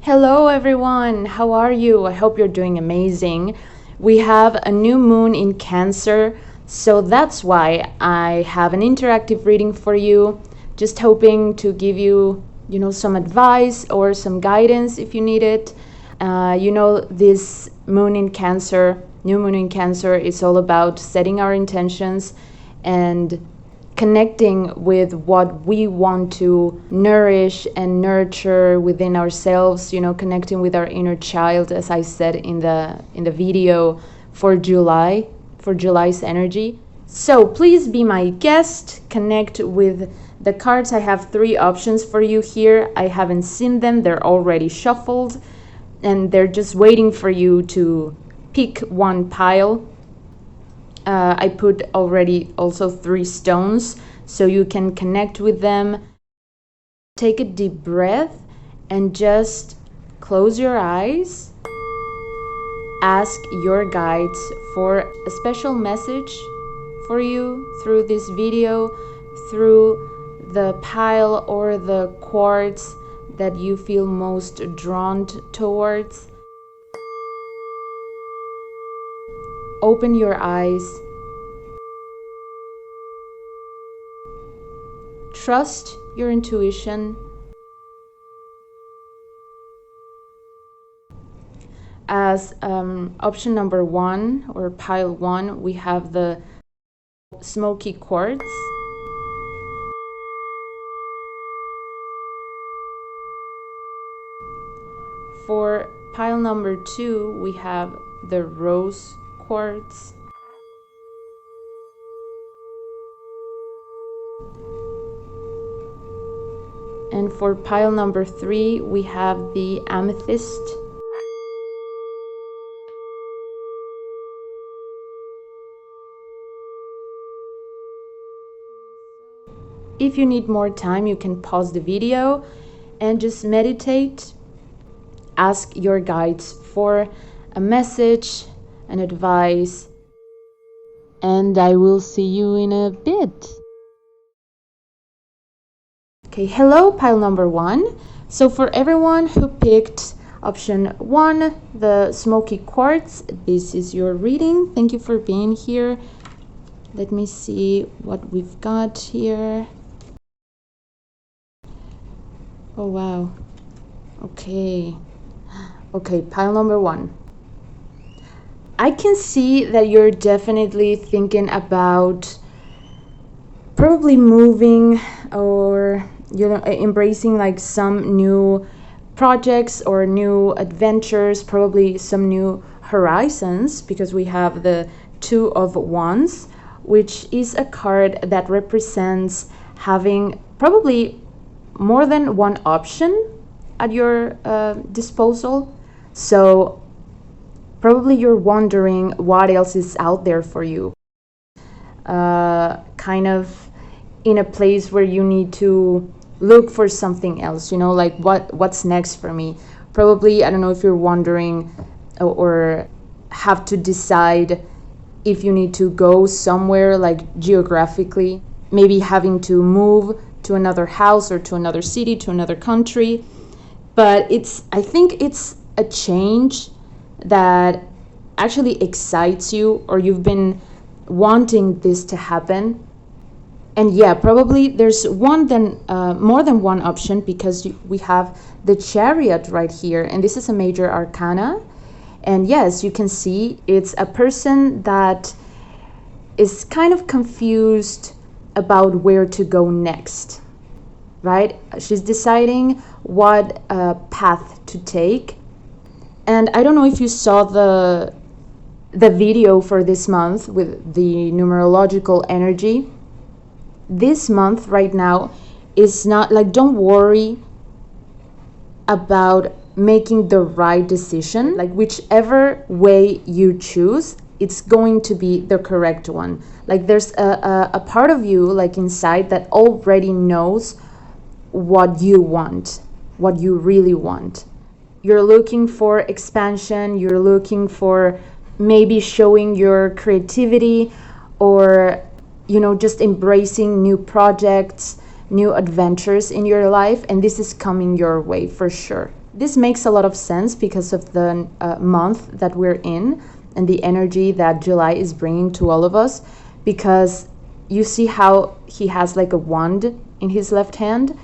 Hello everyone, how are you? I hope you're doing amazing. We have a new moon in Cancer, so that's why I have an interactive reading for you. Just hoping to give you, some advice or some guidance if you need it. This moon in Cancer, new moon in Cancer, is all about setting our intentions and connecting with what we want to nourish and nurture within ourselves, connecting with our inner child, as I said in the video for July's energy. So please be my guest, connect with the cards. I have 3 options for you here. I haven't seen them, they're already shuffled and they're just waiting for you to pick one pile. I put already also 3 stones so you can connect with them. Take a deep breath and just close your eyes. Ask your guides for a special message for you through this video, through the pile or the quartz that you feel most drawn towards. Open your eyes. Trust your intuition. As option number 1 or pile 1, we have the SMOKY quartz. For pile number 2, we have the rose quartz. And for pile number 3, we have the amethyst. If you need more time, you can pause the video and just meditate. Ask your guides for a message, an advice, and I will see you in a bit. Okay, hello, pile number 1. So for everyone who picked option 1, the SMOKY quartz, this is your reading. Thank you for being here. Let me see what we've got here. Oh, wow. Okay, pile number 1. I can see that you're definitely thinking about probably moving or embracing like some new projects or new adventures, probably some new horizons, because we have the 2 of Wands, which is a card that represents having probably more than one option at your disposal. So probably you're wondering what else is out there for you, kind of in a place where you need to look for something else, like what's next for me. Probably, I don't know if you're wondering or have to decide if you need to go somewhere, like geographically, maybe having to move to another house or to another city, to another country. But I think it's a change that actually excites you, or you've been wanting this to happen. And yeah, probably there's more than one option, because we have the Chariot right here, and this is a major arcana. And yes, you can see it's a person that is kind of confused about where to go next, right? She's deciding what path to take. And I don't know if you saw the video for this month with the numerological energy. This month right now is not like, don't worry about making the right decision. Like whichever way you choose, it's going to be the correct one. Like there's a part of you like inside that already knows what you want, what you really want. You're looking for expansion, you're looking for maybe showing your creativity, or just embracing new projects, new adventures in your life, and this is coming your way for sure. this makes a lot of sense because of the month that we're in and the energy that July is bringing to all of us, because you see how he has like a wand in his left hand.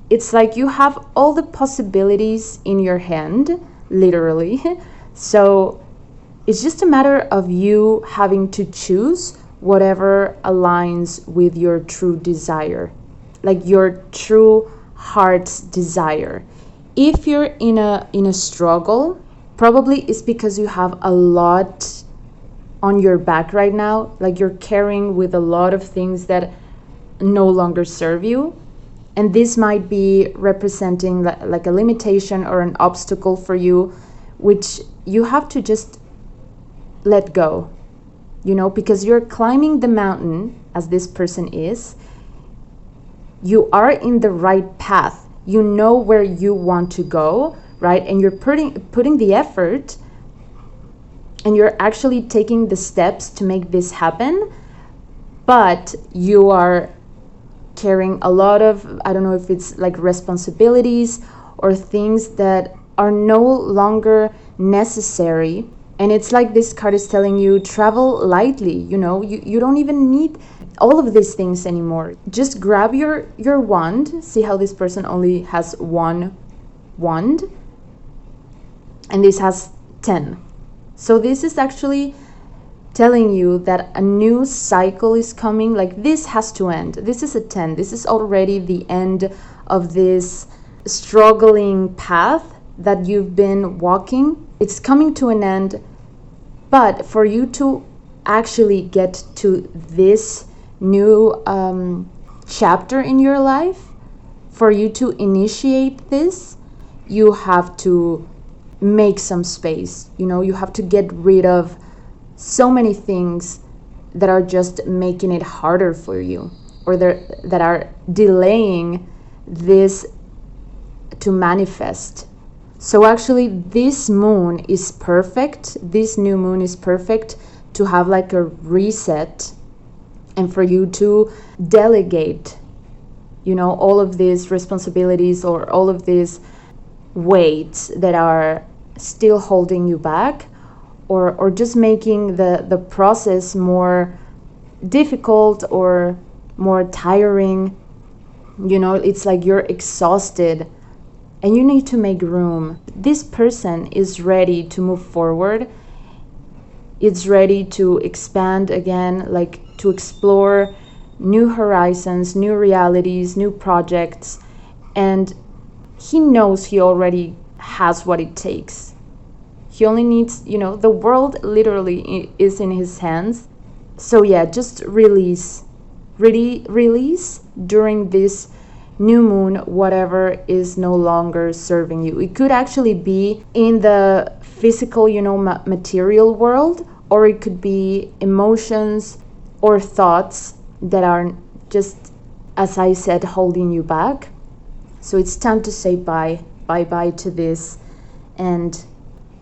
It's like you have all the possibilities in your hand, literally. So it's just a matter of you having to choose whatever aligns with your true desire, like your true heart's desire. If you're in a struggle, probably it's because you have a lot on your back right now, like you're carrying with a lot of things that no longer serve you. And this might be representing like a limitation or an obstacle for you, which you have to just let go, you know, because you're climbing the mountain as this person is. You are in the right path. You know where you want to go, right? And you're putting the effort, and you're actually taking the steps to make this happen. But you are carrying a lot of, I don't know if it's like responsibilities or things that are no longer necessary. And it's like this card is telling you, travel lightly, you know, you don't even need all of these things anymore. Just grab your wand. See how this person only has one wand, and this has 10. So this is actually telling you that a new cycle is coming. Like, this has to end. This is a 10. This is already the end of this struggling path that you've been walking. It's coming to an end. But for you to actually get to this new chapter in your life, for you to initiate this, you have to make some space. You know, you have to get rid of so many things that are just making it harder for you, or that are delaying this to manifest. So actually this moon is perfect. This new moon is perfect to have like a reset, and for you to delegate, you know, all of these responsibilities or all of these weights that are still holding you back, or just making the process more difficult or more tiring. You know, it's like you're exhausted and you need to make room. This person is ready to move forward. It's ready to expand again, like to explore new horizons, new realities, new projects. And he knows he already has what it takes. He only needs, you know, the world literally is in his hands. So yeah, just release. Really release during this new moon whatever is no longer serving you. It could actually be in the physical, you know, material world, or it could be emotions or thoughts that are just, as I said, holding you back. So it's time to say bye to this. And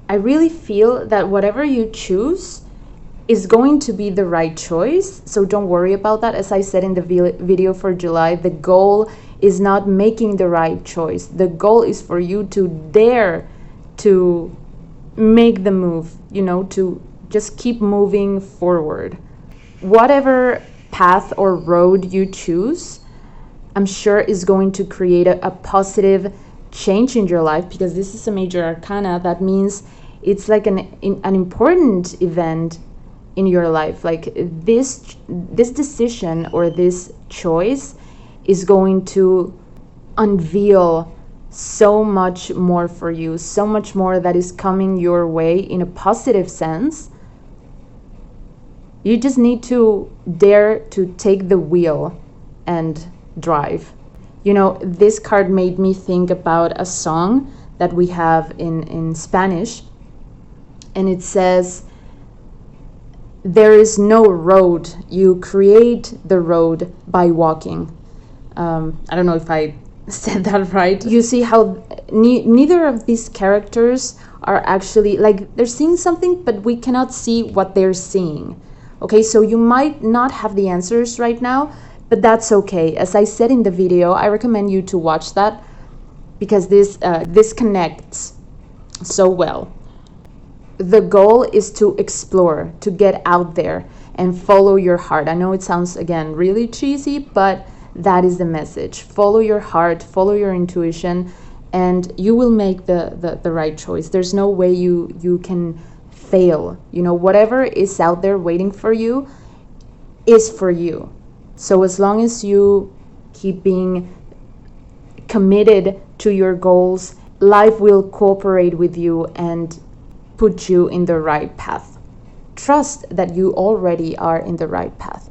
I really feel that whatever you choose is going to be the right choice. So don't worry about that. As I said in the video for July, the goal is not making the right choice. The goal is for you to dare to make the move, you know, to just keep moving forward. Whatever path or road you choose, I'm sure is going to create a positive change in your life, because this is a major arcana. That means it's like an important event in your life. Like this decision or this choice is going to unveil so much more for you, so much more that is coming your way in a positive sense. You just need to dare to take the wheel and drive. You know, this card made me think about a song that we have in Spanish, and it says, "There is no road, you create the road by walking." I don't know if I said that right. You see how neither of these characters are actually, like, they're seeing something, but we cannot see what they're seeing. Okay, so you might not have the answers right now, but that's okay. As I said in the video, I recommend you to watch that. because this connects so well. The goal is to explore, to get out there and follow your heart. I know it sounds, again, really cheesy, but that is the message. Follow your heart, follow your intuition, and you will make the right choice. There's no way you can fail. You know, whatever is out there waiting for you is for you. So as long as you keep being committed to your goals, life will cooperate with you and put you in the right path. Trust that you already are in the right path.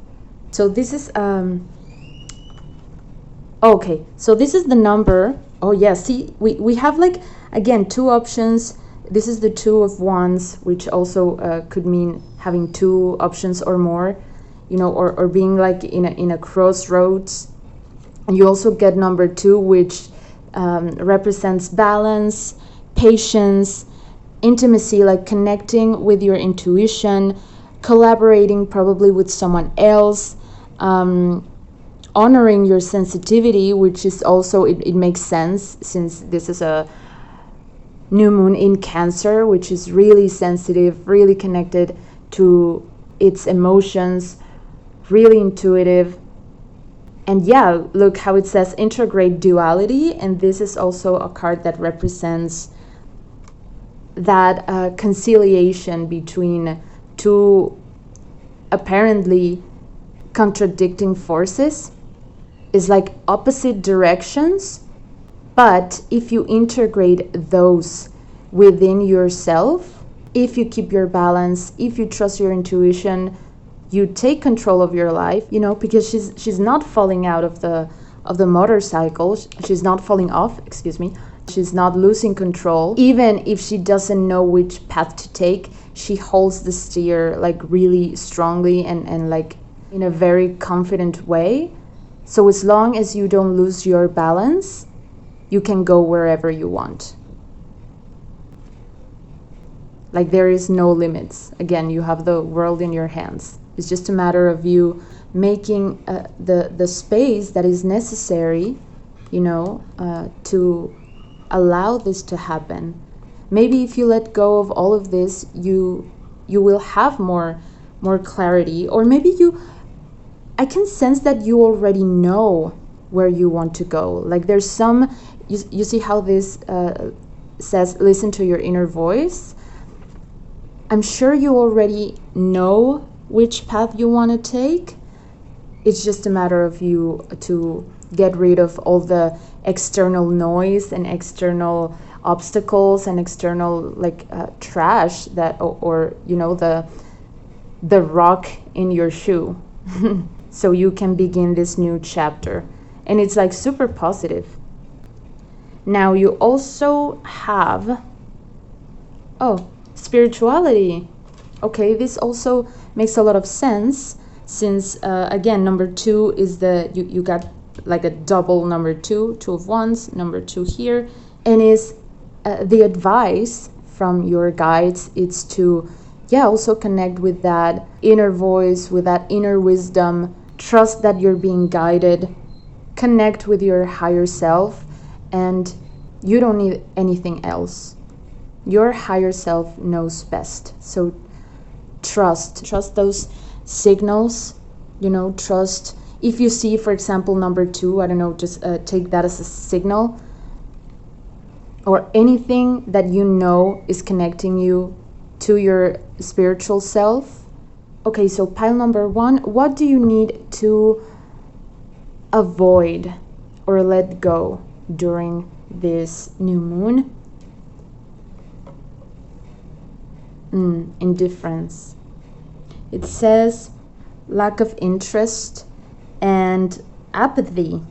So this is okay, so this is the number. Oh yeah, see, we have, like, again, two options. This is the Two of Wands, which also could mean having two options or more, you know, or being like in a crossroads. And you also get number 2, which represents balance, patience, intimacy, like connecting with your intuition, collaborating probably with someone else, honoring your sensitivity, which is also, it makes sense since this is a new moon in Cancer, which is really sensitive, really connected to its emotions, really intuitive. And yeah, look how it says integrate duality, and this is also a card that represents that conciliation between two apparently contradicting forces. Is like opposite directions, but if you integrate those within yourself, if you keep your balance, if you trust your intuition, you take control of your life, you know, because she's not falling out of the motorcycle, she's not falling off, excuse me, she's not losing control. Even if she doesn't know which path to take, she holds the steer like really strongly and like in a very confident way. So as long as you don't lose your balance, you can go wherever you want. Like, there is no limits. Again, you have the world in your hands. It's just a matter of you making the space that is necessary, you know, to allow this to happen. Maybe if you let go of all of this, you will have more clarity, or maybe I can sense that you already know where you want to go. Like, there's some, you see how this says, listen to your inner voice. I'm sure you already know which path you want to take. It's just a matter of you to get rid of all the external noise and external obstacles and external like trash that, or you know, the rock in your shoe. So you can begin this new chapter, and it's like super positive. Now you also have, spirituality. Okay, this also makes a lot of sense since again, number 2 is you got like a double number 2 of Wands, number 2 here, and is the advice from your guides. It's to also connect with that inner voice, with that inner wisdom. Trust that you're being guided, connect with your higher self, and you don't need anything else. Your higher self knows best. So trust those signals, you know, trust. If you see, for example, number 2, I don't know, just take that as a signal, or anything that you know is connecting you to your spiritual self. Okay, so pile number 1, what do you need to avoid or let go during this new moon? Indifference. It says lack of interest and apathy.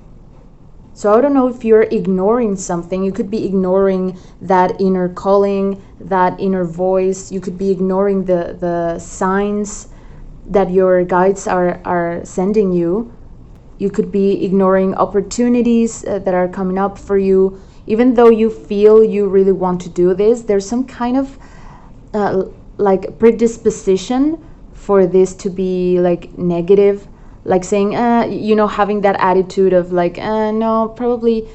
So I don't know if you're ignoring something. You could be ignoring that inner calling, that inner voice. You could be ignoring the signs that your guides are sending you. You could be ignoring opportunities that are coming up for you. Even though you feel you really want to do this, there's some kind of like predisposition for this to be like negative, like saying, you know, having that attitude of like, no, probably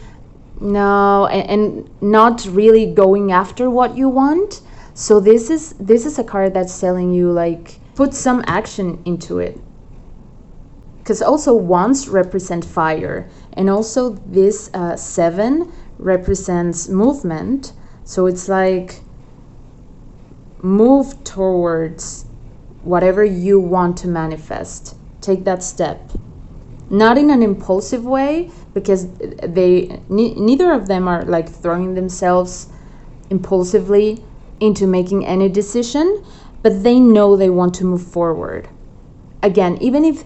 No, and not really going after what you want. So this is a card that's telling you, like, put some action into it. Because also wands represent fire, and also this 7 represents movement. So it's like, move towards whatever you want to manifest. Take that step. Not in an impulsive way, because neither of them are like throwing themselves impulsively into making any decision, but they know they want to move forward. Again, even if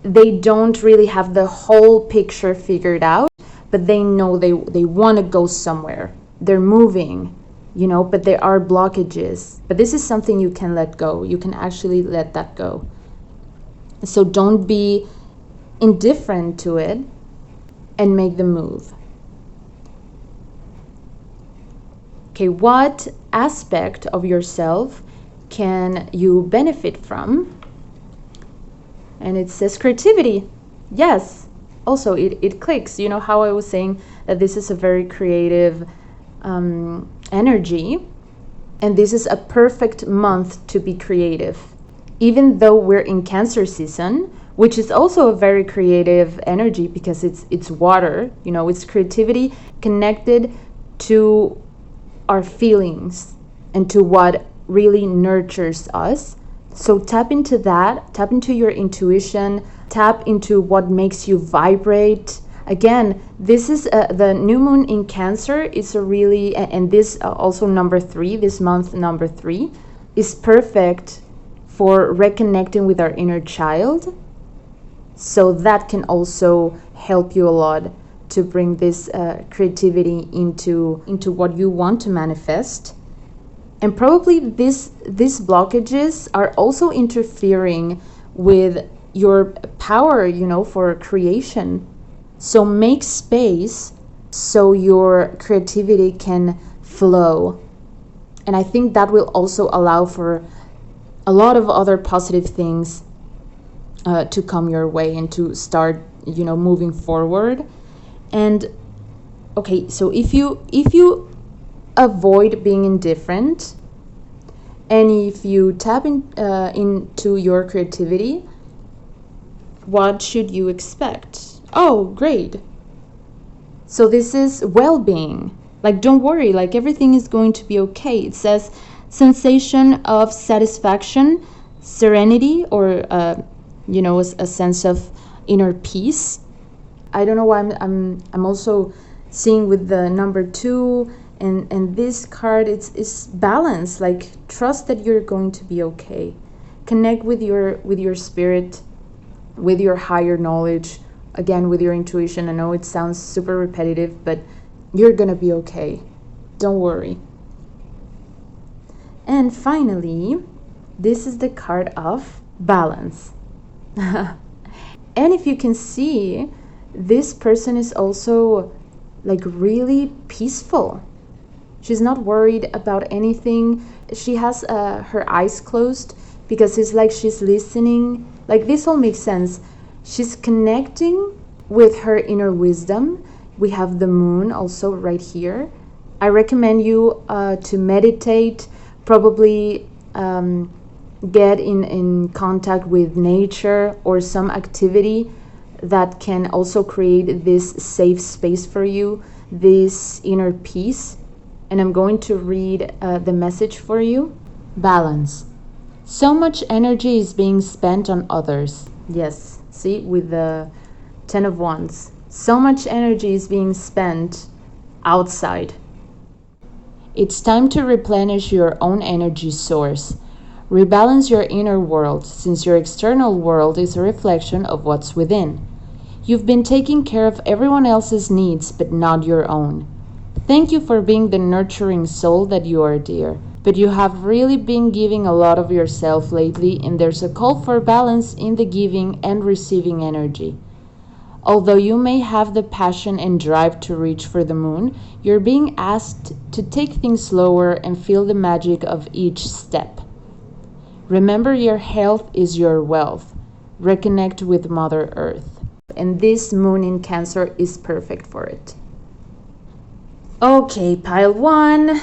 they don't really have the whole picture figured out, but they know they want to go somewhere. They're moving, you know, but there are blockages. But this is something you can let go. You can actually let that go. So don't be indifferent to it, and make the move. Okay, what aspect of yourself can you benefit from? And it says creativity. Yes, also it clicks. You know how I was saying that this is a very creative energy, and this is a perfect month to be creative. Even though we're in Cancer season, which is also a very creative energy because it's water, you know, it's creativity connected to our feelings and to what really nurtures us. So tap into that, tap into your intuition, tap into what makes you vibrate. Again, this is the new moon in Cancer is a really, and this also number 3, this month number 3 is perfect for reconnecting with our inner child. So that can also help you a lot to bring this creativity into what you want to manifest. And probably these blockages are also interfering with your power, you know, for creation. So make space so your creativity can flow. And I think that will also allow for a lot of other positive things to come your way and to start, you know, moving forward. And okay, so if you avoid being indifferent, and if you tap into your creativity, what should you expect? Oh, great. So this is well-being. Like, don't worry, like everything is going to be okay. It says sensation of satisfaction, serenity, or you know, a sense of inner peace. I don't know why I'm also seeing with the number 2 and this card, it's balance. Like, trust that you're going to be okay. Connect with your spirit, with your higher knowledge, again with your intuition. I know it sounds super repetitive, but you're gonna be okay. Don't worry. And finally, this is the card of balance. And if you can see, this person is also like really peaceful. She's not worried about anything. She has her eyes closed because it's like she's listening. Like, this all makes sense. She's connecting with her inner wisdom. We have the moon also right here. I recommend you to meditate, probably get in contact with nature or some activity that can also create this safe space for you, this inner peace. And I'm going to read the message for you. Balance. So much energy is being spent on others. Yes, see, with the 10 of Wands. So much energy is being spent outside. It's time to replenish your own energy source. Rebalance your inner world, since your external world is a reflection of what's within. You've been taking care of everyone else's needs, but not your own. Thank you for being the nurturing soul that you are, dear. But you have really been giving a lot of yourself lately, and there's a call for balance in the giving and receiving energy. Although you may have the passion and drive to reach for the moon, you're being asked to take things slower and feel the magic of each step. Remember, your health is your wealth. Reconnect with Mother Earth. And this moon in Cancer is perfect for it. Okay, pile one.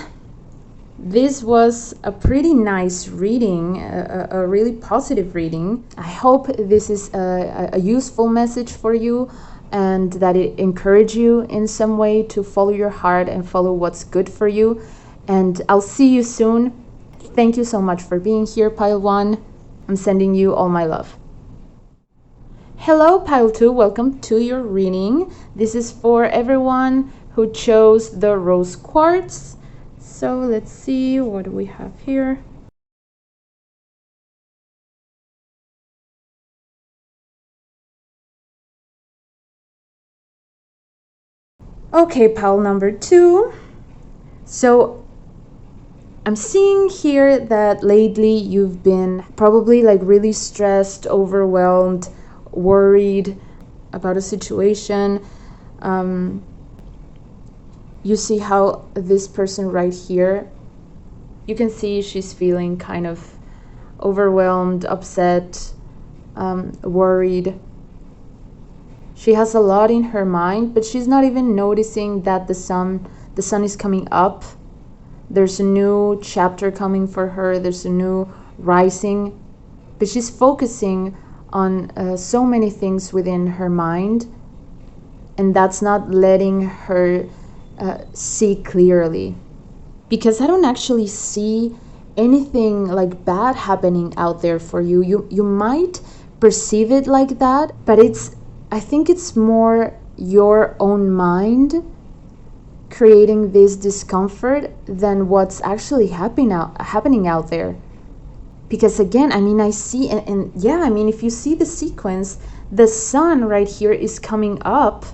This was a pretty nice reading, a really positive reading. I hope this is a useful message for you and that it encourages you in some way to follow your heart and follow what's good for you. And I'll see you soon. Thank you so much for being here, pile one. I'm sending you all my love. Hello, pile two. Welcome to your reading. This is for everyone who chose the rose quartz. So let's see, what do we have here? Okay, pile number two. So I'm seeing here that lately you've been probably like really stressed, overwhelmed, worried about a situation. You see how this person right here, you can see she's feeling kind of overwhelmed, upset, worried. She has a lot in her mind, but she's not even noticing that the sun is coming up. There's a new chapter coming for her. There's a new rising, but she's focusing on so many things within her mind, and that's not letting her see clearly. Because I don't actually see anything like bad happening out there for you. You might perceive it like that, but I think it's more your own mind creating this discomfort than what's actually happening out there. Because again, I mean, I see, and yeah, I mean, if you see the sequence, the sun right here is coming up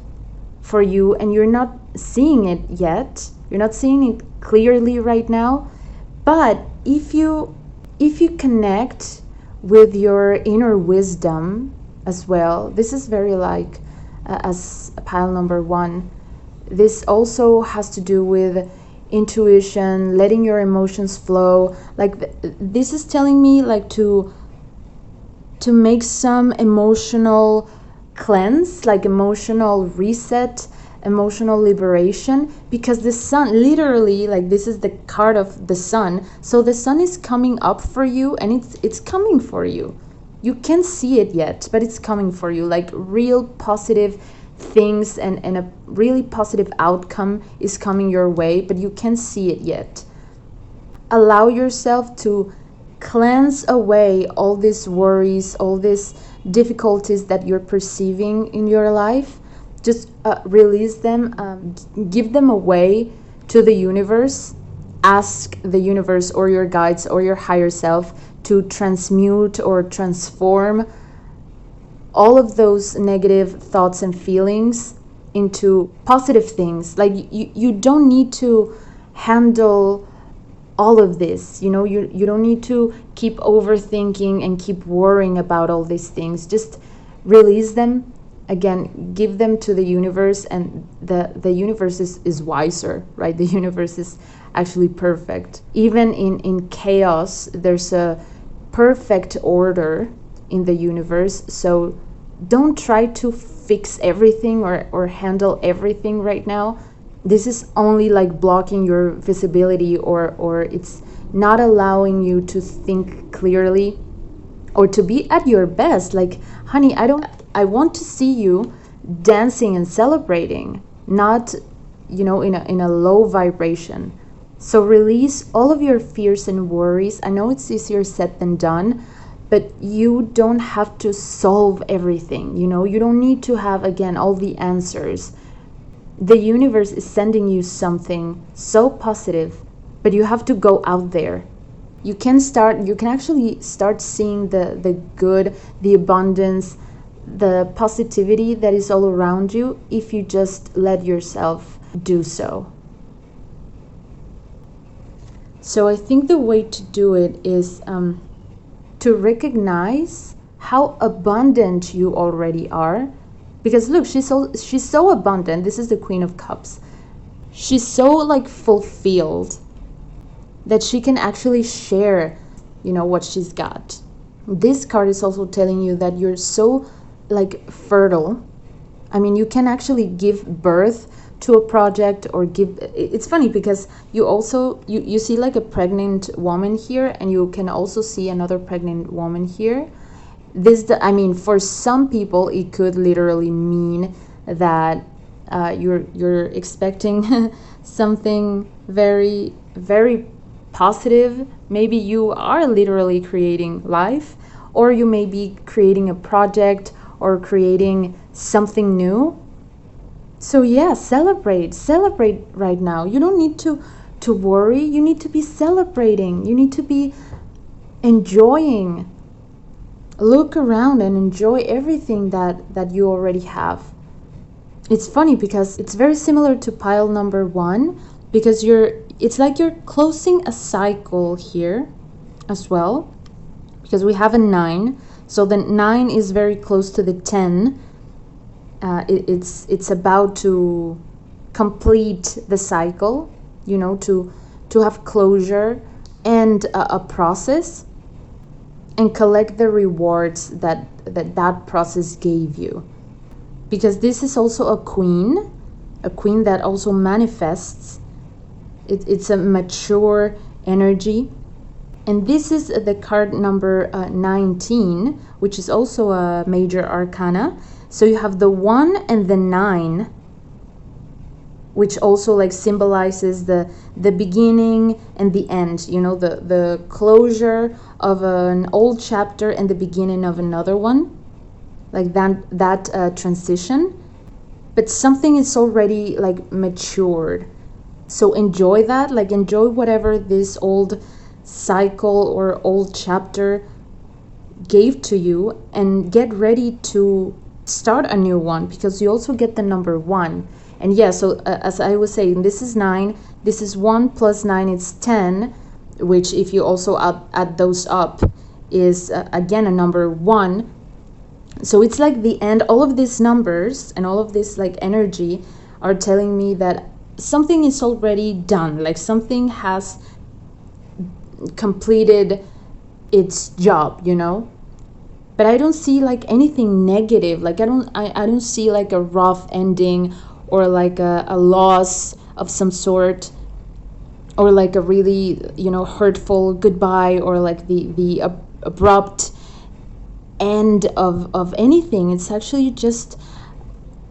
for you and you're not seeing it yet. You're not seeing it clearly right now. But if you connect with your inner wisdom as well, this is very like as pile number one. This also has to do with intuition, letting your emotions flow. Like this is telling me like to make some emotional cleanse, like emotional reset, emotional liberation, because the sun literally, like this is the card of the sun, so the sun is coming up for you and it's coming for you. You can't see it yet, but it's coming for you, like real positive things and a really positive outcome is coming your way, but you can't see it yet. Allow yourself to cleanse away all these worries, all these difficulties that you're perceiving in your life. Just release them, give them away to the universe. Ask the universe or your guides or your higher self to transmute or transform all of those negative thoughts and feelings into positive things. Like you don't need to handle all of this, you know, you don't need to keep overthinking and keep worrying about all these things. Just release them. Again, give them to the universe, and the universe is wiser, right? The universe is actually perfect. Even in chaos, there's a perfect order in the universe. So don't try to fix everything or handle everything right now. This is only like blocking your visibility, or it's not allowing you to think clearly or to be at your best. Like, honey, I want to see you dancing and celebrating, not, you know, in a low vibration. So release all of your fears and worries. I know it's easier said than done, but you don't have to solve everything. You know, you don't need to have, again, all the answers. The universe is sending you something so positive, but you have to go out there. You can actually start seeing the good, the abundance, the positivity that is all around you if you just let yourself do so. So I think the way to do it is to recognize how abundant you already are. Because look, she's so abundant. This is the Queen of Cups. She's so like fulfilled that she can actually share, you know, what she's got. This card is also telling you that you're so like fertile. I mean, you can actually give birth to a project or give. It's funny because you also you see like a pregnant woman here, and you can also see another pregnant woman here. I mean, for some people it could literally mean that you're expecting something very, very positive. Maybe you are literally creating life, or you may be creating a project or creating something new. So yeah, celebrate right now. You don't need to worry. You need to be celebrating. You need to be enjoying. Look around and enjoy everything that you already have. It's funny because it's very similar to pile number 1, because it's like you're closing a cycle here as well, because we have a 9. So the 9 is very close to the 10. It's about to complete the cycle, you know, to have closure and a process, and collect the rewards that process gave you. Because this is also a queen that also manifests. It's a mature energy. And this is the card number 19, which is also a major arcana. So you have the 1 and the 9, which also like symbolizes the beginning and the end, you know, the closure of an old chapter and the beginning of another one, like that transition. But something is already like matured, so enjoy that. Like, enjoy whatever this old cycle or old chapter gave to you, and get ready to start a new one, because you also get the number 1. And yeah, so as I was saying, this is 9, this is 1 plus 9, it's 10, which if you also add those up is again a number 1. So it's like the end. All of these numbers and all of this like energy are telling me that something is already done, like something has completed its job, you know. But I don't see like anything negative. Like I don't see like a rough ending, or like a loss of some sort, or like a really, you know, hurtful goodbye, or like the abrupt end of anything. It's actually just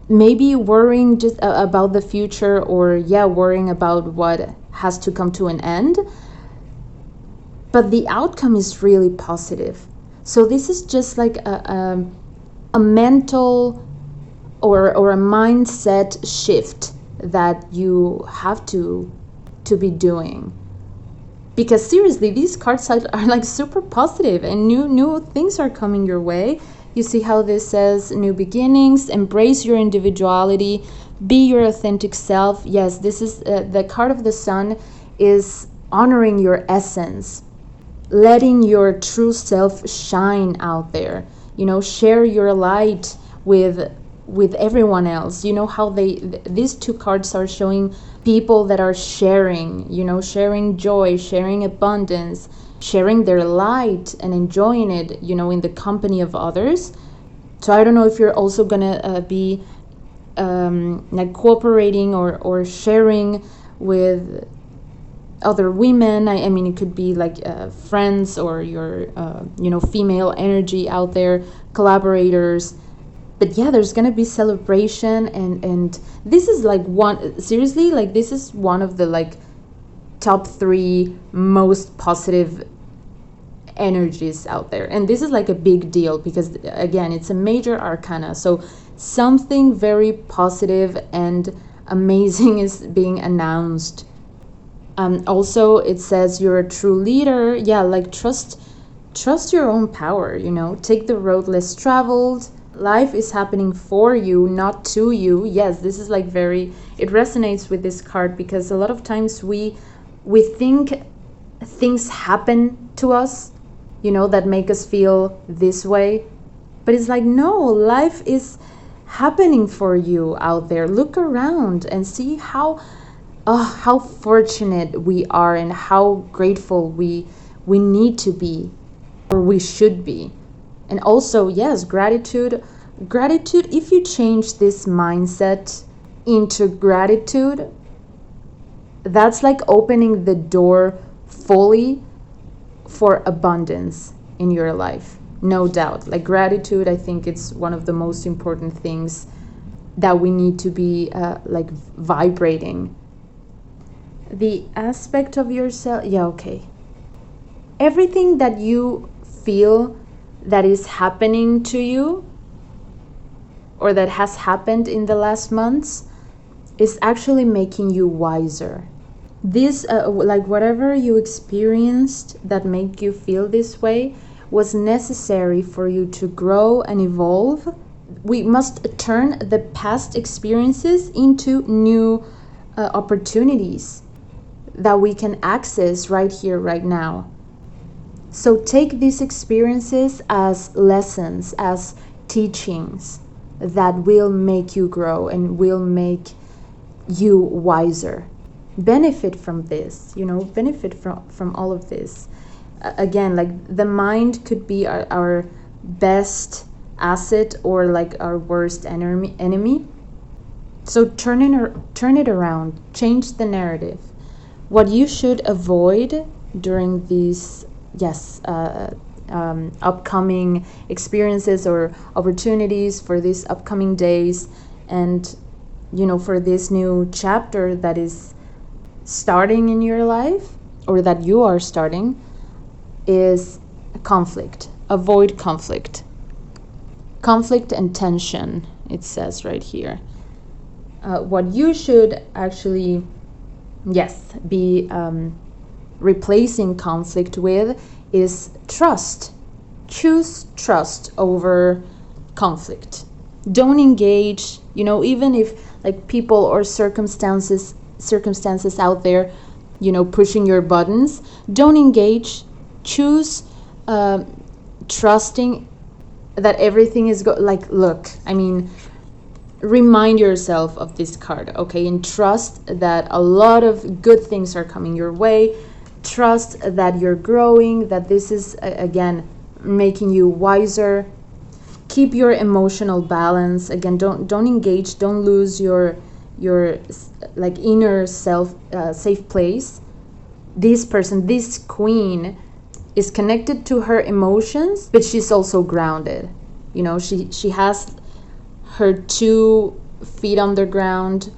maybe worrying just about the future, or yeah, worrying about what has to come to an end. But the outcome is really positive. So this is just like a mental or a mindset shift that you have to be doing. Because seriously, these cards are like super positive, and new things are coming your way. You see how this says new beginnings, embrace your individuality, be your authentic self. Yes, this is the card of the Sun is honoring your essence, letting your true self shine out there. You know, share your light with everyone else. You know how these two cards are showing people that are sharing, you know, sharing joy, sharing abundance, sharing their light and enjoying it, you know, in the company of others. So I don't know if you're also gonna be like cooperating or sharing with other women. I mean, it could be like friends, or your you know, female energy out there, collaborators. But yeah, there's gonna be celebration, and this is like seriously, like this is one of the like top 3 most positive energies out there. And this is like a big deal, because again, it's a major arcana, so something very positive and amazing is being announced. Also, it says you're a true leader. Yeah, like trust your own power, you know, take the road less traveled. Life is happening for you, not to you. Yes, this is like it resonates with this card, because a lot of times we think things happen to us, you know, that make us feel this way. But it's like, no, life is happening for you out there. Look around and see how fortunate we are, and how grateful we need to be, or we should be. And also, yes, gratitude. If you change this mindset, into gratitude, that's like opening the door fully for abundance in your life. No doubt. Like gratitude, I think it's one of the most important things that we need to be like vibrating. The aspect of yourself, yeah, okay. Everything that you feel that is happening to you or that has happened in the last months is actually making you wiser. This, like whatever you experienced that made you feel this way, was necessary for you to grow and evolve. We must turn the past experiences into new opportunities that we can access right here, right now. So take these experiences as lessons, as teachings that will make you grow and will make you wiser. Benefit from this, benefit from all of this. Again, like the mind could be our best asset or like our worst enemy. So turn it around, change the narrative. What you should avoid during these upcoming experiences or opportunities for these upcoming days, and for this new chapter that is starting in your life or that you are starting, is conflict. Avoid conflict. Conflict and tension, it says right here. What you should actually, be replacing conflict with is trust. Choose trust over conflict. Don't engage, even if like people or circumstances out there, pushing your buttons, don't engage. Choose trusting that everything is remind yourself of this card, okay? And trust that a lot of good things are coming your way. Trust that you're growing, that this is, again, making you wiser. Keep your emotional balance. Again, don't engage, don't lose your like inner self, safe place. This person, this queen, is connected to her emotions, but she's also grounded. She has her 2 feet on the ground,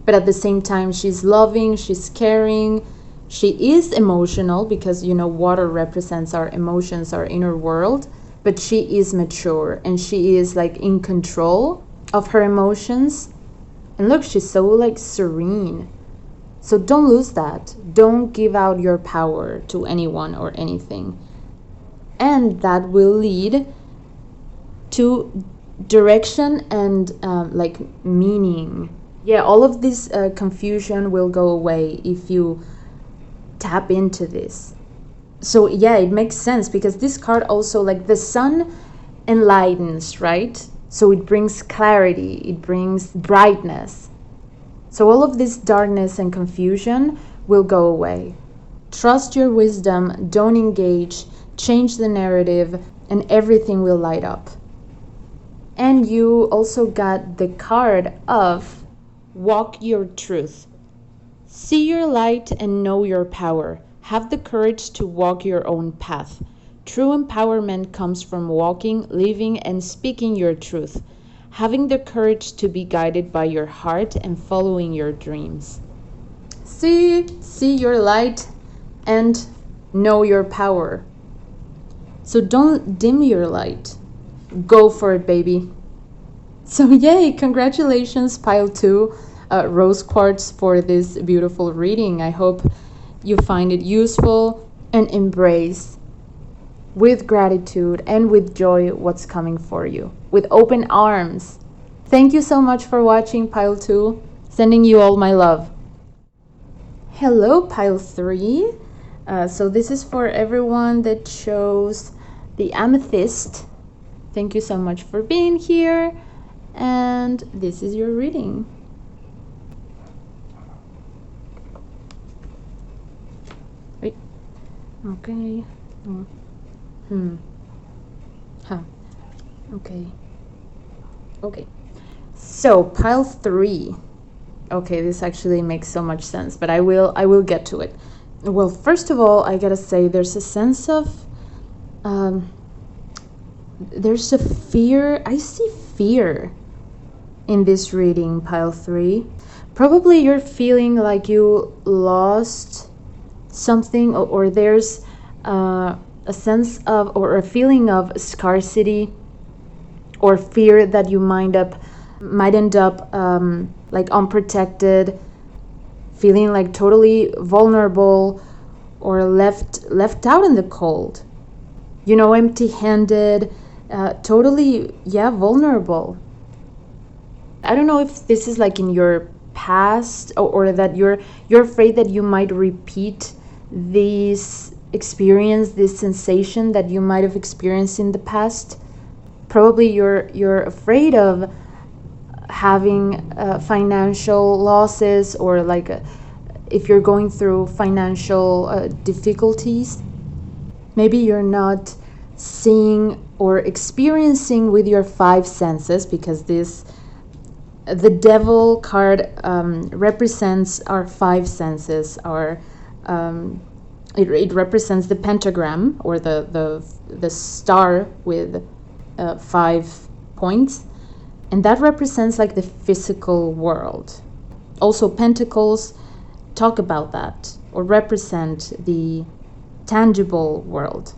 but at the same time she's loving, she's caring, she is emotional because water represents our emotions, our inner world, but she is mature and she is like in control of her emotions. And look, she's so like serene. So don't lose that. Don't give out your power to anyone or anything. And that will lead to direction and meaning. Yeah, all of this confusion will go away if you tap into this. So yeah, it makes sense because this card also, like the sun enlightens, right? So it brings clarity, it brings brightness. So all of this darkness and confusion will go away. Trust your wisdom, don't engage, change the narrative, and everything will light up. And you also got the card of Walk Your Truth. See your light and know your power. Have the courage to walk your own path. True empowerment comes from walking, living, and speaking your truth. Having the courage to be guided by your heart and following your dreams. See your light and know your power. So don't dim your light. Go for it, baby. So yay, congratulations, pile 2, rose quartz, for this beautiful reading. I hope you find it useful and embrace with gratitude and with joy what's coming for you, with open arms. Thank you so much for watching, pile 2. Sending you all my love. Hello, pile 3. So this is for everyone that chose the amethyst. Thank you so much for being here, and this is your reading. Wait. Okay. Okay. So pile 3. Okay, this actually makes so much sense, but I will get to it. Well, first of all, I gotta say there's a sense of there's a fear. I see fear in this reading, pile 3. Probably you're feeling like you lost something, or there's a sense of, or a feeling of scarcity, or fear that you might end up like unprotected, feeling like totally vulnerable or left out in the cold, you know, empty-handed, totally, yeah, vulnerable. I don't know if this is like in your past, or that you're afraid that you might repeat this experience, this sensation that you might have experienced in the past. Probably you're afraid of having financial losses, or like if you're going through financial difficulties. Maybe you're not seeing or experiencing with your 5 senses, because the devil card represents our 5 senses. It represents the pentagram, or the star with 5 points, and that represents like the physical world. Also, pentacles talk about that, or represent the tangible world.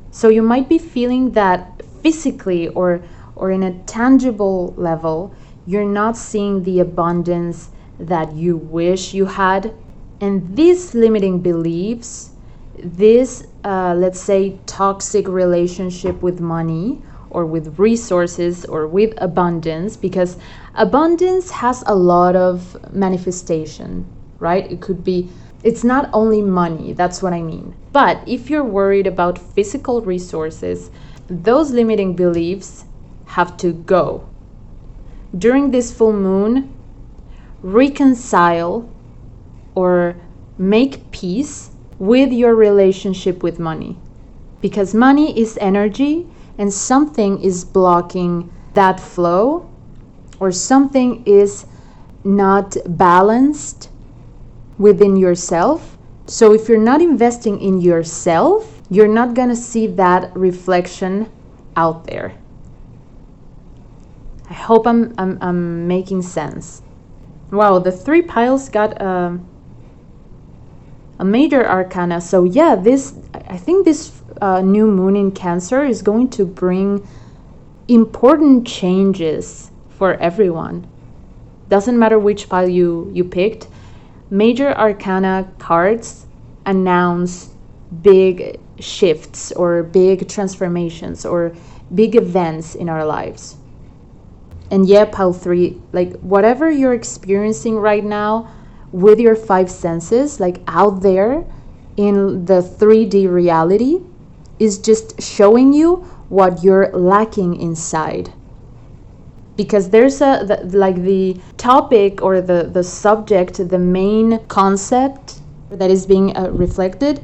So you might be feeling that physically, or in a tangible level, you're not seeing the abundance that you wish you had. And these limiting beliefs, this let's say toxic relationship with money, or with resources, or with abundance, because abundance has a lot of manifestation, right? It could be, it's not only money, that's what I mean. But if you're worried about physical resources, those limiting beliefs have to go. During this full moon, reconcile or make peace with your relationship with money, because money is energy, and something is blocking that flow, or something is not balanced within yourself. So if you're not investing in yourself, you're not gonna see that reflection out there. I hope I'm making sense. Wow, the 3 piles got a major arcana. So yeah, I think this new moon in Cancer is going to bring important changes for everyone. Doesn't matter which pile you picked. Major arcana cards announce big shifts, or big transformations, or big events in our lives. And yeah, pile 3, like whatever you're experiencing right now with your 5 senses, like out there in the 3D reality, is just showing you what you're lacking inside. Because there's the topic, or the subject, the main concept that is being reflected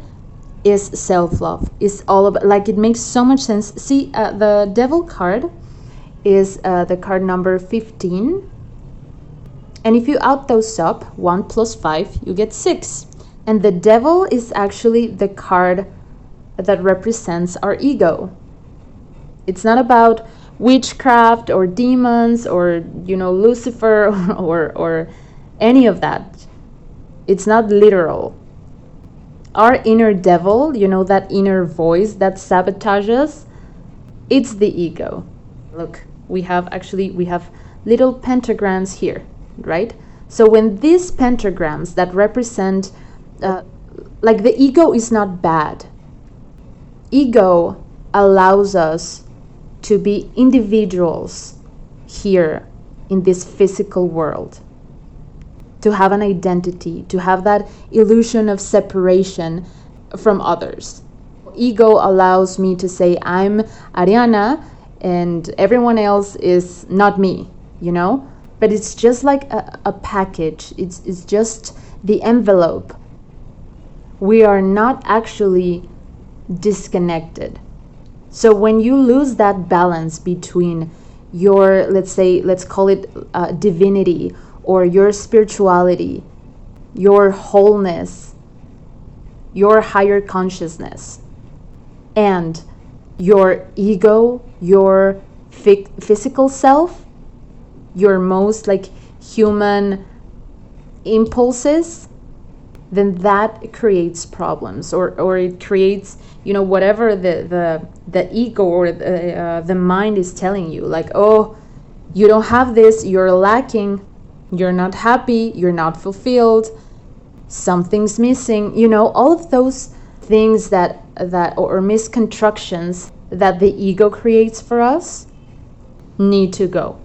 is self-love. It's all about, like, it makes so much sense. See, the devil card is the card number 15, and if you add those up, 1 plus 5, you get 6. And the devil is actually the card that represents our ego. It's not about witchcraft or demons, or, you know, Lucifer, or any of that. It's not literal. Our inner devil, you know, that inner voice that sabotages, it's the ego. Look, we have little pentagrams here, right? So when these pentagrams that represent, like, the ego is not bad. Ego allows us to be individuals here in this physical world, to have an identity, to have that illusion of separation from others. Ego allows me to say, I'm Ariana, and everyone else is not me, you know? But it's just like a package. It's just the envelope. We are not actually disconnected. So when you lose that balance between your, let's call it divinity, or your spirituality, your wholeness, your higher consciousness, and your ego, your physical self, your most like human impulses, then that creates problems, or it creates, you know, whatever the ego or the mind is telling you, like, oh, you don't have this, you're lacking, you're not happy, you're not fulfilled, something's missing, you know, all of those things that or misconstructions that the ego creates for us need to go.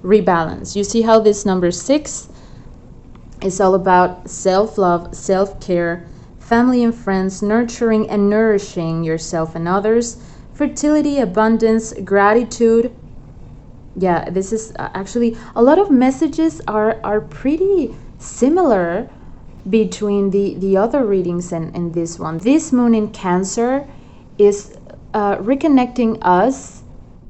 Rebalance. You see how this number 6 is all about self-love, self-care, family and friends, nurturing and nourishing yourself and others, fertility, abundance, gratitude. Yeah, this is actually a lot of messages are pretty similar between the other readings and this one. This moon in Cancer is reconnecting us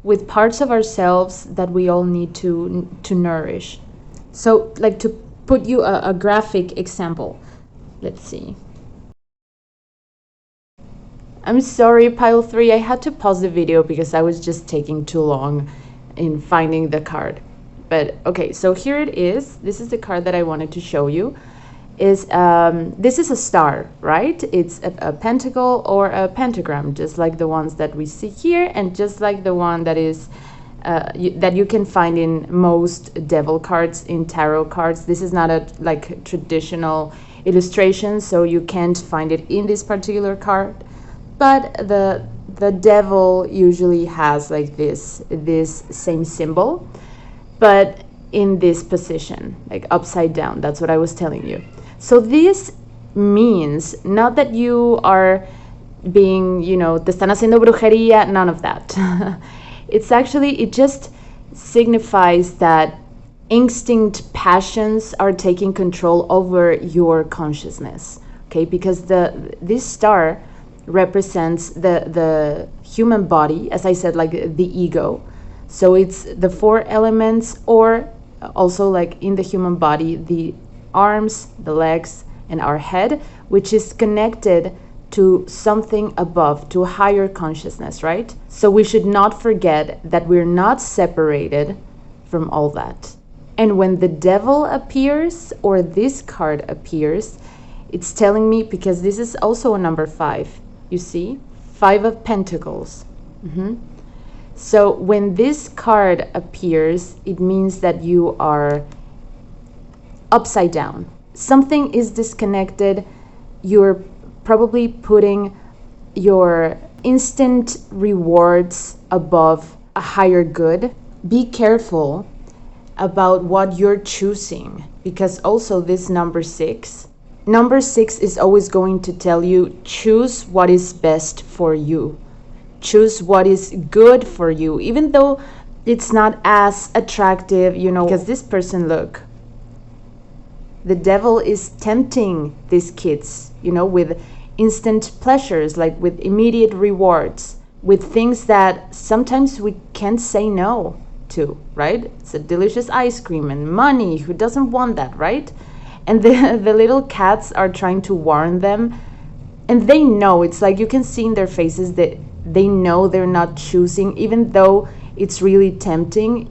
with parts of ourselves that we all need to nourish. So, like, to put you a graphic example, let's see. I'm sorry, pile 3, I had to pause the video because I was just taking too long in finding the card. But okay, so here it is. This is the card that I wanted to show you. This is a star, right? It's a pentacle or a pentagram, just like the ones that we see here, and just like the one that is that you can find in most devil cards, in tarot cards. This is not a like traditional illustration, so you can't find it in this particular card. But the devil usually has like this same symbol, but in this position, like upside down. That's what I was telling you. So this means not that you are being, you know, te están haciendo brujería, none of that. It's actually, it just signifies that instinct passions are taking control over your consciousness, okay? Because this star represents the human body, as I said, like the ego. So it's the 4 elements, or also like in the human body, the arms, the legs, and our head, which is connected to something above, to a higher consciousness, right? So we should not forget that we're not separated from all that. And when the devil appears, or this card appears, it's telling me, because this is also a number 5, you see? 5 of Pentacles. So when this card appears, it means that you are upside down. Something is disconnected. You're probably putting your instant rewards above a higher good. Be careful about what you're choosing, because also this number 6 is always going to tell you, choose what is best for you. Choose what is good for you, even though it's not as attractive, you know, because this person, look, the devil is tempting these kids, you know, with instant pleasures, like with immediate rewards, with things that sometimes we can't say no to, right? It's a delicious ice cream and money. Who doesn't want that, right? And the little cats are trying to warn them, and they know, it's like you can see in their faces that they know they're not choosing, even though it's really tempting.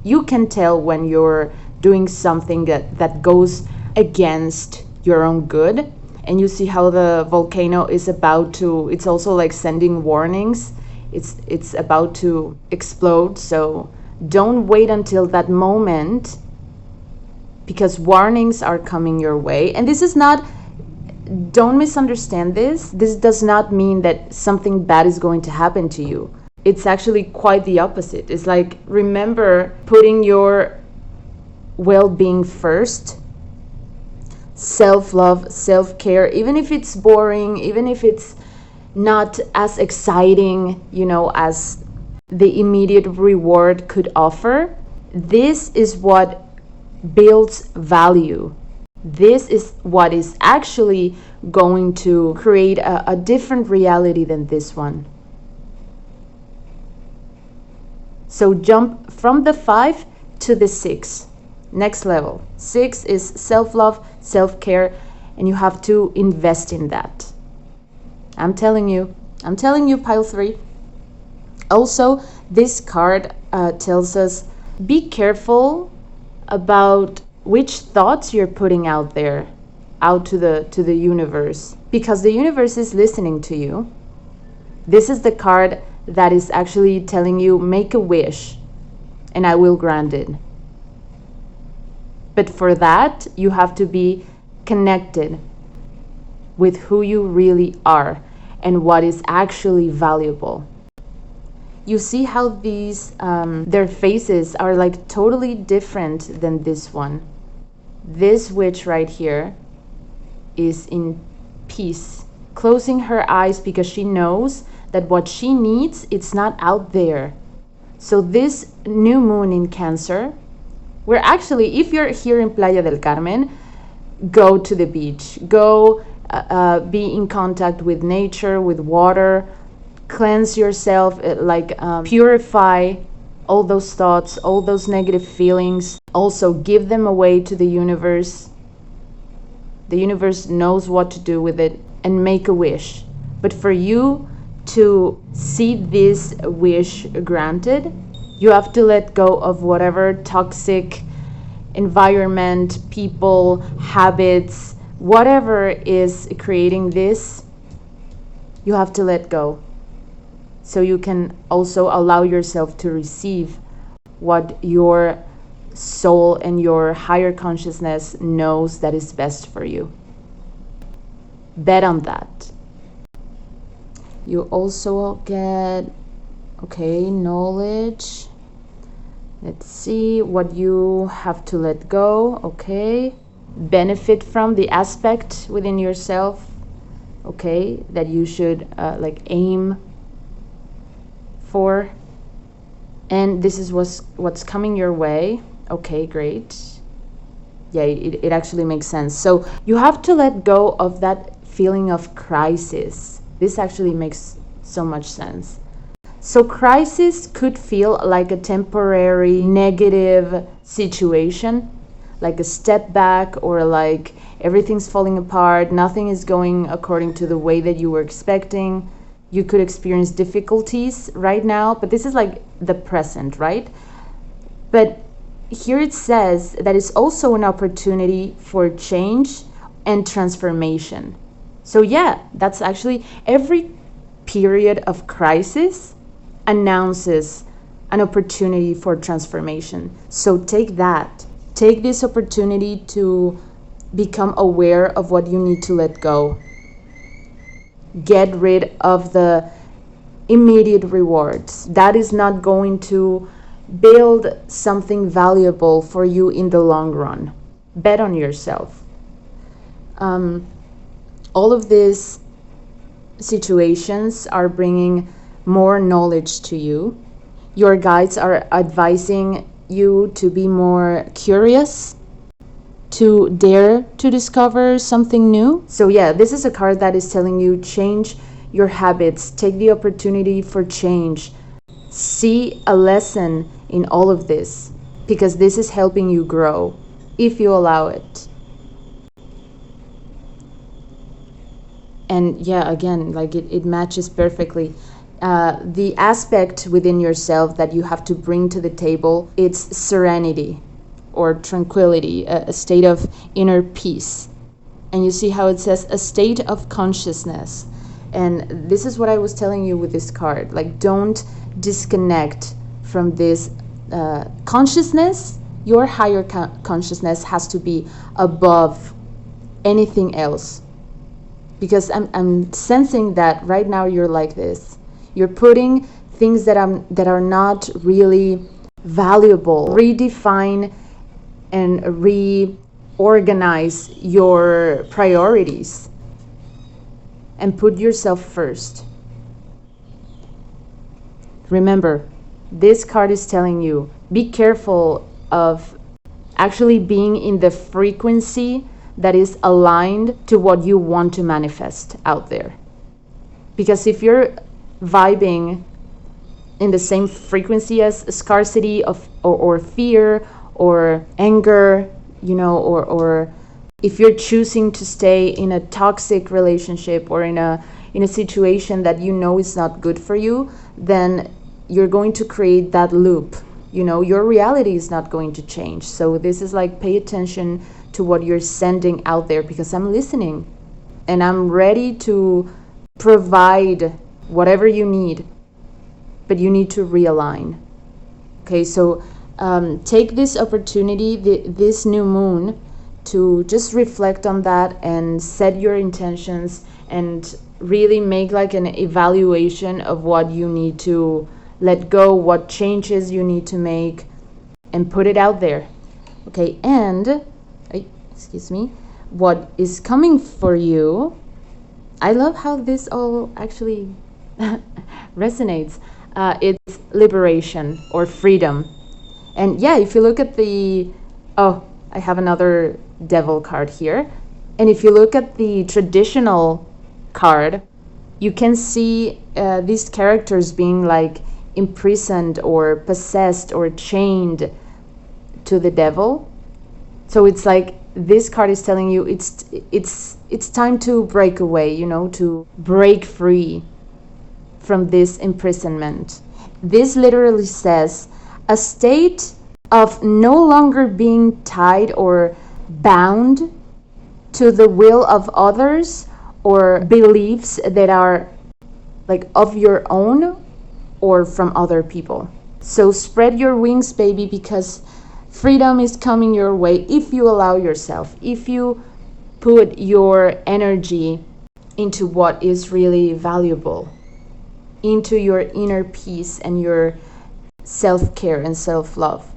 You can tell when you're doing something that goes against your own good. And you see how the volcano is about to, it's also like sending warnings. It's about to explode. So don't wait until that moment, because warnings are coming your way. And this is not, don't misunderstand this. This does not mean that something bad is going to happen to you. It's actually quite the opposite. It's like, remember putting your well-being first. Self-love, self-care, even if it's boring, even if it's not as exciting, you know, as the immediate reward could offer. This is what builds value. This is what is actually going to create a different reality than this one. So jump from the 5 to the 6. Next level. 6 is self-love, self-care, and you have to invest in that. I'm telling you, pile 3. Also, this card tells us, be careful about which thoughts you're putting out there, out to the universe, because the universe is listening to you. This is the card that is actually telling you, make a wish and I will grant it. But for that, you have to be connected with who you really are and what is actually valuable. You see how these, their faces are like totally different than this one. This witch right here is in peace, closing her eyes because she knows that what she needs, it's not out there. So this new moon in Cancer, we're actually, if you're here in Playa del Carmen, go to the beach, go be in contact with nature, with water, cleanse yourself, purify all those thoughts, all those negative feelings. Also give them away to the universe. The universe knows what to do with it, and make a wish. But for you to see this wish granted, you have to let go of whatever toxic environment, people, habits, whatever is creating this, you have to let go. So you can also allow yourself to receive what your soul and your higher consciousness knows that is best for you. Bet on that. You also get, knowledge. Let's see what you have to let go. Okay. Benefit from the aspect within yourself. Okay. That you should aim for. And this is what's coming your way. Okay, great. Yeah, it actually makes sense. So you have to let go of that feeling of crisis. This actually makes so much sense. So crisis could feel like a temporary negative situation, like a step back, or like everything's falling apart, nothing is going according to the way that you were expecting. You could experience difficulties right now, but this is like the present, right? But here it says that it's also an opportunity for change and transformation. So yeah, that's actually every period of crisis announces an opportunity for transformation. So take that. Take this opportunity to become aware of what you need to let go. Get rid of the immediate rewards. That is not going to build something valuable for you in the long run. Bet on yourself. All of these situations are bringing more knowledge to you. Your guides are advising you to be more curious, to dare to discover something new. So yeah, this is a card that is telling you, change your habits, take the opportunity for change. See a lesson in all of this, because this is helping you grow if you allow it. And yeah, again, like it matches perfectly. The aspect within yourself that you have to bring to the table, it's serenity or tranquility, a state of inner peace. And you see how it says a state of consciousness. And this is what I was telling you with this card. Like, don't disconnect from this consciousness. Your higher consciousness has to be above anything else. Because I'm sensing that right now you're like this. You're putting things that are not really valuable. Redefine and reorganize your priorities and put yourself first. Remember, this card is telling you, be careful of actually being in the frequency that is aligned to what you want to manifest out there. Because if you're vibing in the same frequency as scarcity or fear or anger, you know, or if you're choosing to stay in a toxic relationship or in a situation that you know is not good for you, then you're going to create that loop. You know, your reality is not going to change. So this is like, pay attention to what you're sending out there, because I'm listening and I'm ready to provide whatever you need, but you need to realign. Okay, so take this opportunity, this new moon, to just reflect on that and set your intentions and really make like an evaluation of what you need to let go, what changes you need to make, and put it out there. Okay, and excuse me, what is coming for you. I love how this all actually resonates. It's liberation or freedom. And yeah, if you look at the, oh, I have another devil card here. And if you look at the traditional card, you can see these characters being like imprisoned or possessed or chained to the devil. So it's like this card is telling you it's time to break away, you know, to break free from this imprisonment. This literally says a state of no longer being tied or bound to the will of others or beliefs that are like of your own or from other people. So spread your wings, baby, because freedom is coming your way if you allow yourself, if you put your energy into what is really valuable, into your inner peace and your self-care and self-love,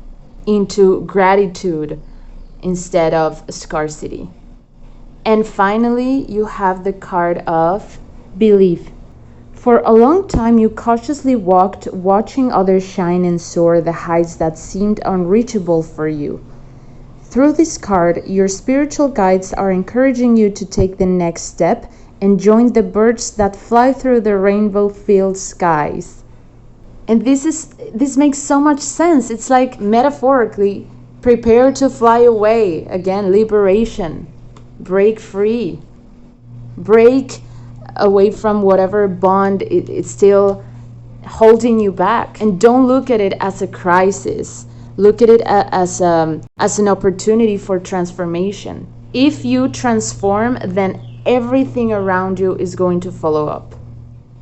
into gratitude instead of scarcity. And finally, you have the card of belief. For a long time, you cautiously walked, watching others shine and soar the heights that seemed unreachable for you. Through this card, your spiritual guides are encouraging you to take the next step and join the birds that fly through the rainbow-filled skies. And this makes so much sense. It's like, metaphorically, prepare to fly away. Again, liberation. Break free. Break away from whatever bond it's still holding you back. And don't look at it as a crisis. Look at it as an opportunity for transformation. If you transform, then everything around you is going to follow up.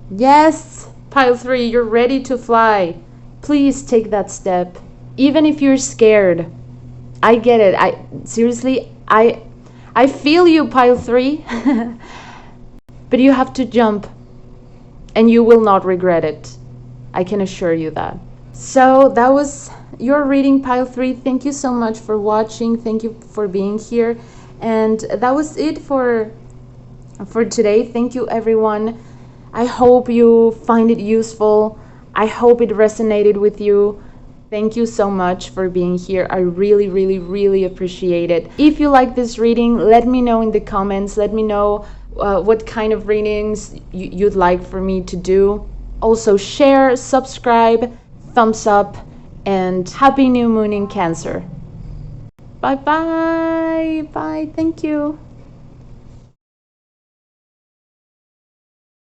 Yes, pile 3, you're ready to fly. Please take that step. Even if you're scared. I get it. I feel you, pile 3. But you have to jump, and you will not regret it. I can assure you that. So that was your reading, pile 3. Thank you so much for watching. Thank you for being here. And that was it for today. Thank you, everyone. I hope you find it useful. I hope it resonated with you. Thank you so much for being here. I really, really, really appreciate it. If you like this reading, let me know in the comments. Let me know what kind of readings you'd like for me to do. Also share, subscribe, thumbs up, and happy new moon in Cancer. Bye bye. Bye. Thank you.